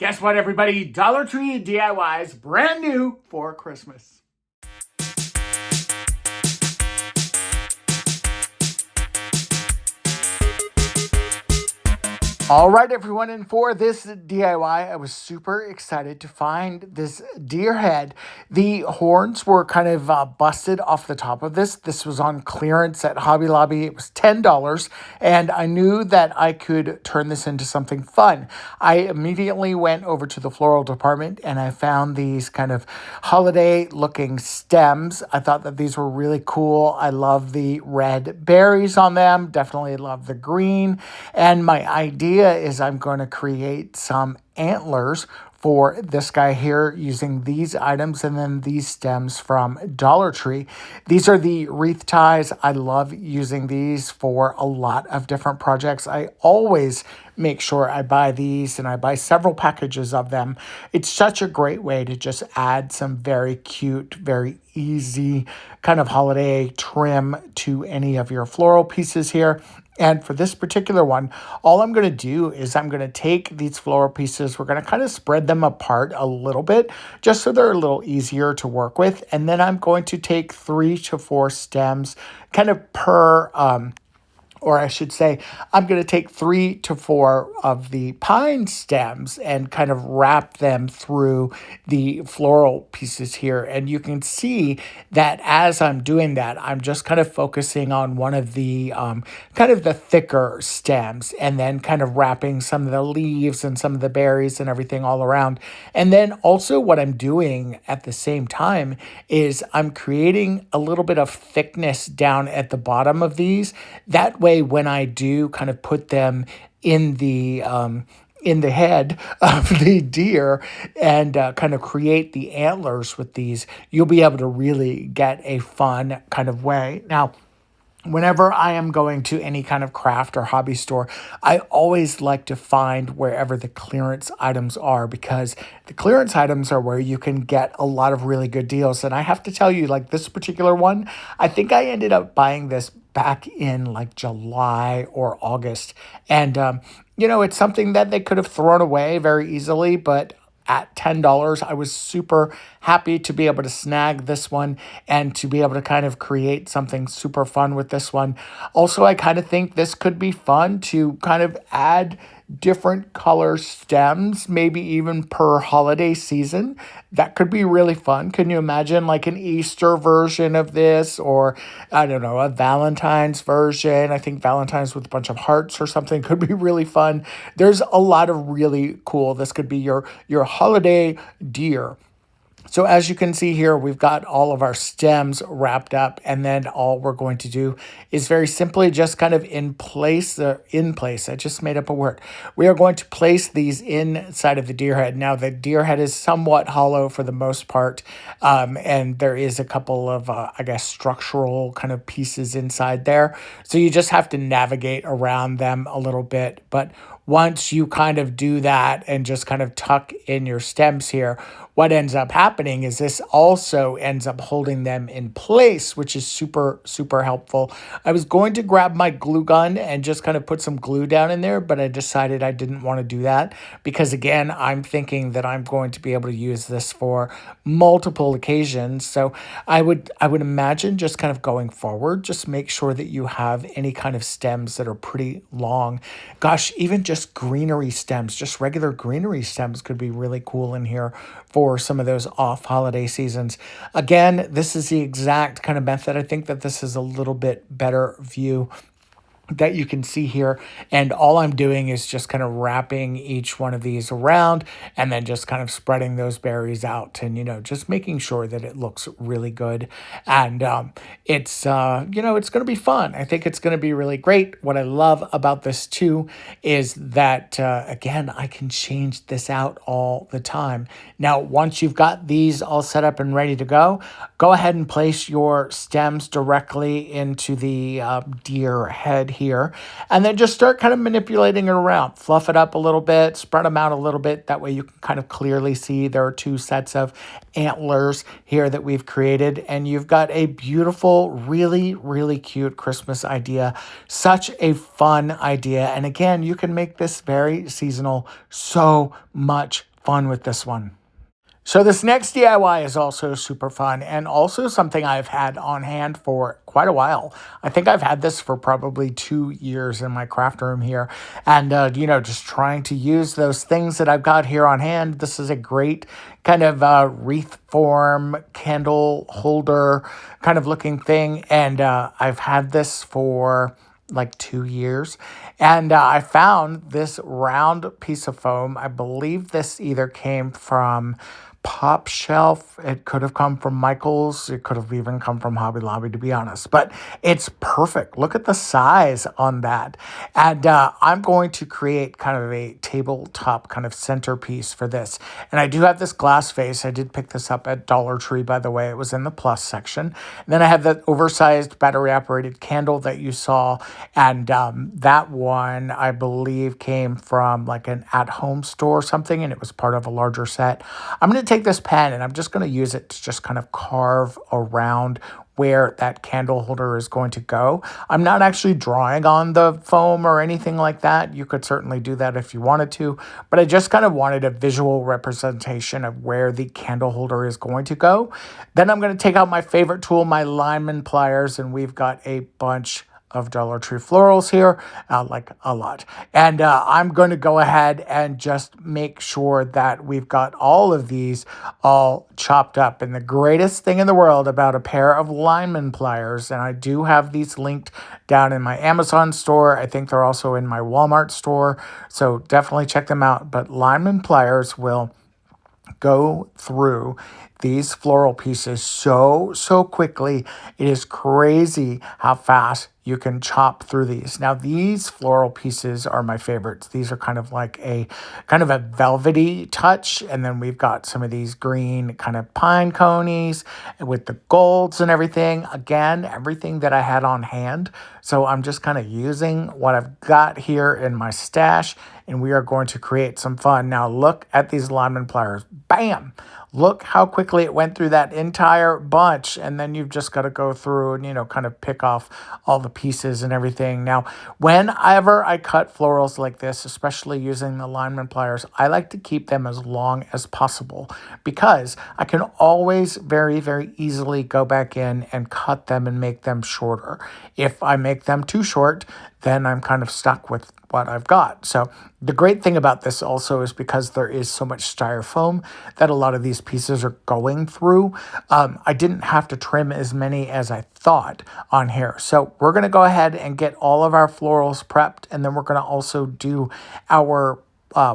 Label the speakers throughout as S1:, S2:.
S1: Guess what, everybody? Dollar Tree DIYs, brand new for Christmas. All right, everyone, and for this DIY, I was super excited to find this deer head. The horns were kind of busted off the top of this. This was on clearance at Hobby Lobby. It was $10, and I knew that I could turn this into something fun. I immediately went over to the floral department, and I found these kind of holiday-looking stems. I thought that these were really cool. I love the red berries on them. Definitely love the green, and my idea is I'm going to create some antlers for this guy here using these items and then these stems from Dollar Tree. These are the wreath ties. I love using these for a lot of different projects. I always make sure I buy these, and I buy several packages of them. It's such a great way to just add some very cute, very easy kind of holiday trim to any of your floral pieces here. And for this particular one, all I'm going to do is I'm going to take these floral pieces, we're going to kind of spread them apart a little bit, just so they're a little easier to work with. And then I'm going to take 3 to 4 stems kind of per or I should say, I'm going to take 3 to 4 of the pine stems and kind of wrap them through the floral pieces here. And you can see that as I'm doing that, I'm just kind of focusing on one of the kind of the thicker stems, and then kind of wrapping some of the leaves and some of the berries and everything all around. And then also what I'm doing at the same time is I'm creating a little bit of thickness down at the bottom of these. That way, when I do kind of put them in the head of the deer and kind of create the antlers with these, you'll be able to really get a fun kind of way. Now, whenever I am going to any kind of craft or hobby store, I always like to find wherever the clearance items are, because the clearance items are where you can get a lot of really good deals. And I have to tell you, like this particular one, I think I ended up buying this back in like July or August. And, it's something that they could have thrown away very easily, but at $10, I was super happy to be able to snag this one and to be able to kind of create something super fun with this one. Also, I kind of think this could be fun to kind of add different color stems, maybe even per holiday season. That could be really fun. Can you imagine like an Easter version of this, or I don't know, a Valentine's version? I think Valentine's with a bunch of hearts or something could be really fun. There's a lot of really cool. This could be your holiday deer. So as you can see here, we've got all of our stems wrapped up, and then all we're going to do is very simply just kind of in place, I just made up a word. We are going to place these inside of the deer head. Now the deer head is somewhat hollow for the most part, and there is a couple of, structural kind of pieces inside there. So you just have to navigate around them a little bit. But once you kind of do that and just kind of tuck in your stems here, what ends up happening is this also ends up holding them in place, which is super, super helpful. I was going to grab my glue gun and just kind of put some glue down in there, but I decided I didn't want to do that because, again, I'm thinking that I'm going to be able to use this for multiple occasions. So I would imagine just kind of going forward, just make sure that you have any kind of stems that are pretty long. Gosh, even just greenery stems, just regular greenery stems could be really cool in here for some of those off holiday seasons. Again, this is the exact kind of method. I think that this is a little bit better view that you can see here. And all I'm doing is just kind of wrapping each one of these around and then just kind of spreading those berries out and, just making sure that it looks really good. And it's going to be fun. I think it's going to be really great. What I love about this too is that, again, I can change this out all the time. Now, once you've got these all set up and ready to go ahead and place your stems directly into the deer head here, and then just start kind of manipulating it around. Fluff it up a little bit, spread them out a little bit. That way you can kind of clearly see there are 2 sets of antlers here that we've created, and you've got a beautiful, really, really cute Christmas idea. Such a fun idea. And again, you can make this very seasonal so much fun with this one. So this next DIY is also super fun and also something I've had on hand for quite a while. I think I've had this for probably 2 years in my craft room here. And, just trying to use those things that I've got here on hand. This is a great kind of wreath form candle holder kind of looking thing. And I've had this for like 2 years. And I found this round piece of foam. I believe this either came from Pop Shelf. It could have come from Michael's. It could have even come from Hobby Lobby, to be honest. But it's perfect. Look at the size on that. And I'm going to create kind of a tabletop kind of centerpiece for this. And I do have this glass vase. I did pick this up at Dollar Tree, by the way. It was in the plus section. And then I have that oversized battery-operated candle that you saw. And that one, I believe, came from like an at-home store or something, and it was part of a larger set. I'm going to take this pen and I'm just going to use it to just kind of carve around where that candle holder is going to go. I'm not actually drawing on the foam or anything like that. You could certainly do that if you wanted to, but I just kind of wanted a visual representation of where the candle holder is going to go. Then I'm going to take out my favorite tool, my lineman pliers, and we've got a bunch of Dollar Tree florals here, like a lot. And I'm going to go ahead and just make sure that we've got all of these all chopped up. And the greatest thing in the world about a pair of lineman pliers, and I do have these linked down in my Amazon store. I think they're also in my Walmart store. So definitely check them out. But lineman pliers will go through these floral pieces so quickly. It is crazy how fast you can chop through these. Now, these floral pieces are my favorites. These are kind of like a velvety touch. And then we've got some of these green kind of pine conies with the golds and everything. Again, everything that I had on hand. So I'm just kind of using what I've got here in my stash, and we are going to create some fun. Now, look at these lineman pliers. Bam! Look how quickly it went through that entire bunch. And then you've just got to go through and, kind of pick off all the pieces and everything. Now, whenever I cut florals like this, especially using the lineman pliers, I like to keep them as long as possible because I can always very, very easily go back in and cut them and make them shorter. If I make them too short, then I'm kind of stuck with what I've got. So the great thing about this also is because there is so much styrofoam that a lot of these pieces are going through, I didn't have to trim as many as I thought on here. So we're going to go ahead and get all of our florals prepped, and then we're going to also do our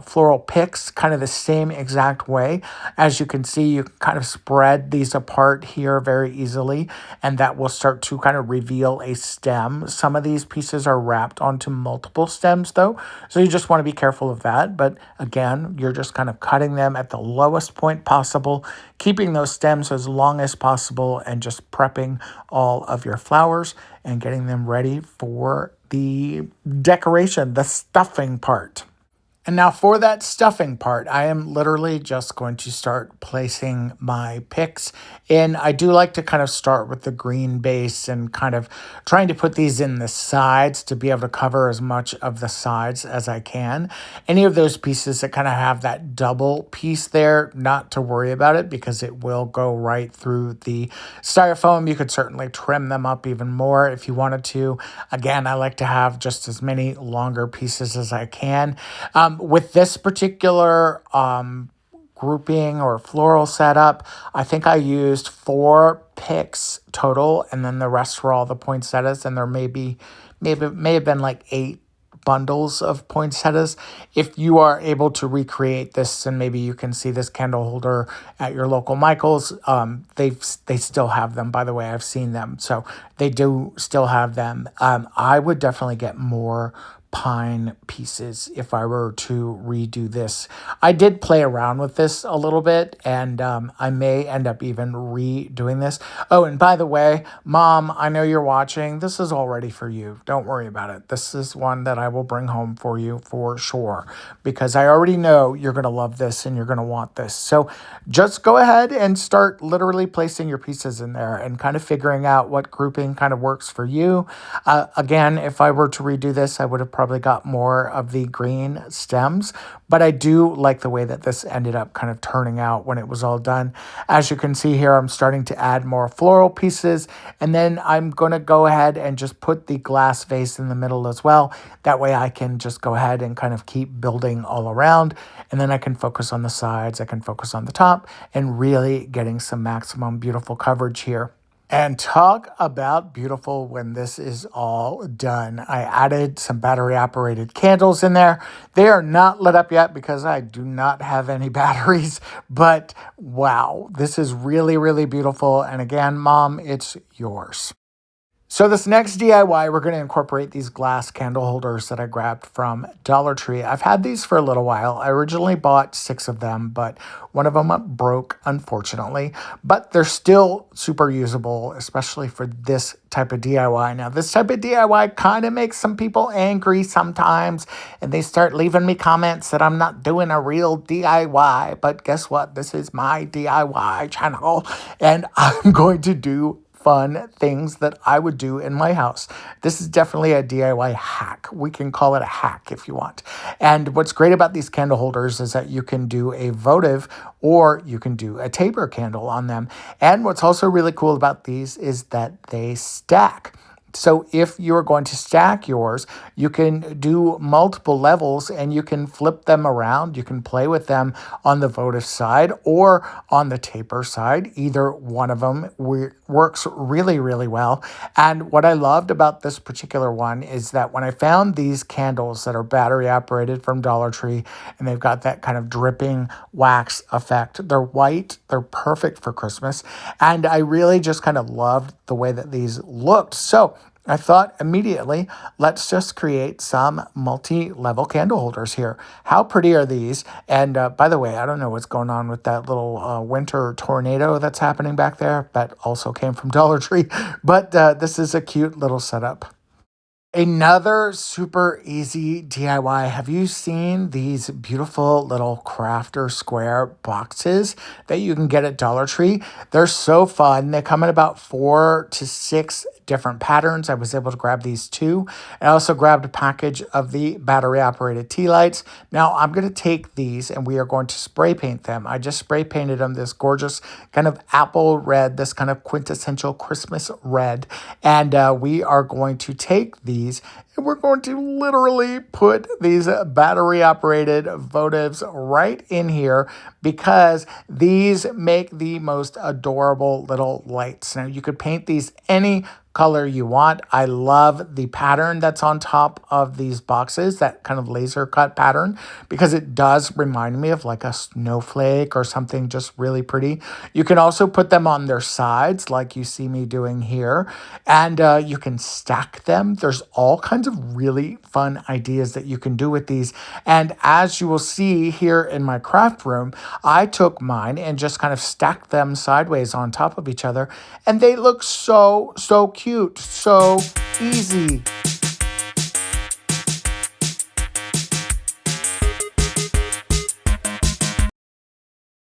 S1: floral picks kind of the same exact way. As you can see, you can kind of spread these apart here very easily, and that will start to kind of reveal a stem. Some of these pieces are wrapped onto multiple stems though, so you just want to be careful of that. But again, you're just kind of cutting them at the lowest point possible, keeping those stems as long as possible, and just prepping all of your flowers and getting them ready for the decoration, the stuffing part. And now for that stuffing part, I am literally just going to start placing my picks in. I do like to kind of start with the green base and kind of trying to put these in the sides to be able to cover as much of the sides as I can. Any of those pieces that kind of have that double piece there, not to worry about it because it will go right through the styrofoam. You could certainly trim them up even more if you wanted to. Again, I like to have just as many longer pieces as I can. With this particular grouping or floral setup, I think I used 4 picks total, and then the rest were all the poinsettias, and there may have been like 8 bundles of poinsettias. If you are able to recreate this, and maybe you can see this candle holder at your local Michael's, they still have them, by the way. I've seen them, so they do still have them. I would definitely get more pine pieces if I were to redo this. I did play around with this a little bit, and I may end up even redoing this. Oh, and by the way, Mom, I know you're watching. This is all ready for you. Don't worry about it. This is one that I will bring home for you for sure, because I already know you're going to love this and you're going to want this. So just go ahead and start literally placing your pieces in there and kind of figuring out what grouping kind of works for you. Again, if I were to redo this, I would have probably got more of the green stems, but I do like the way that this ended up kind of turning out when it was all done. As you can see here, I'm starting to add more floral pieces, and then I'm going to go ahead and just put the glass vase in the middle as well. That way I can just go ahead and kind of keep building all around, and then I can focus on the sides, I can focus on the top, and really getting some maximum beautiful coverage here. And talk about beautiful when this is all done. I added some battery operated candles in there. They are not lit up yet because I do not have any batteries, but wow, this is really, really beautiful. And again, Mom, it's yours. So this next DIY, we're going to incorporate these glass candle holders that I grabbed from Dollar Tree. I've had these for a little while. I originally bought 6 of them, but one of them broke, unfortunately. But they're still super usable, especially for this type of DIY. Now, this type of DIY kind of makes some people angry sometimes, and they start leaving me comments that I'm not doing a real DIY. But guess what? This is my DIY channel, and I'm going to do fun things that I would do in my house. This is definitely a DIY hack. We can call it a hack if you want. And what's great about these candle holders is that you can do a votive or you can do a taper candle on them. And what's also really cool about these is that they stack. So if you're going to stack yours, you can do multiple levels and you can flip them around. You can play with them on the votive side or on the taper side. Either one of them works really, really well. And what I loved about this particular one is that when I found these candles that are battery operated from Dollar Tree, and they've got that kind of dripping wax effect, they're white, they're perfect for Christmas. And I really just kind of loved the way that these looked. So I thought immediately, let's just create some multi-level candle holders here. How pretty are these? And by the way, I don't know what's going on with that little winter tornado that's happening back there. That also came from Dollar Tree. But this is a cute little setup. Another super easy DIY. Have you seen these beautiful little crafter square boxes that you can get at Dollar Tree? They're so fun. They come in about 4 to 6 different patterns. I was able to grab these 2. I also grabbed a package of the battery operated tea lights. Now I'm going to take these and we are going to spray paint them. I just spray painted them this gorgeous kind of apple red, this kind of quintessential Christmas red. And we are going to take these and we're going to literally put these battery operated votives right in here because these make the most adorable little lights. Now you could paint these any color you want. I love the pattern that's on top of these boxes, that kind of laser cut pattern, because it does remind me of like a snowflake or something just really pretty. You can also put them on their sides like you see me doing here, and you can stack them. There's all kinds of really fun ideas that you can do with these. And as you will see here in my craft room, I took mine and just kind of stacked them sideways on top of each other, and they look so cute, so easy.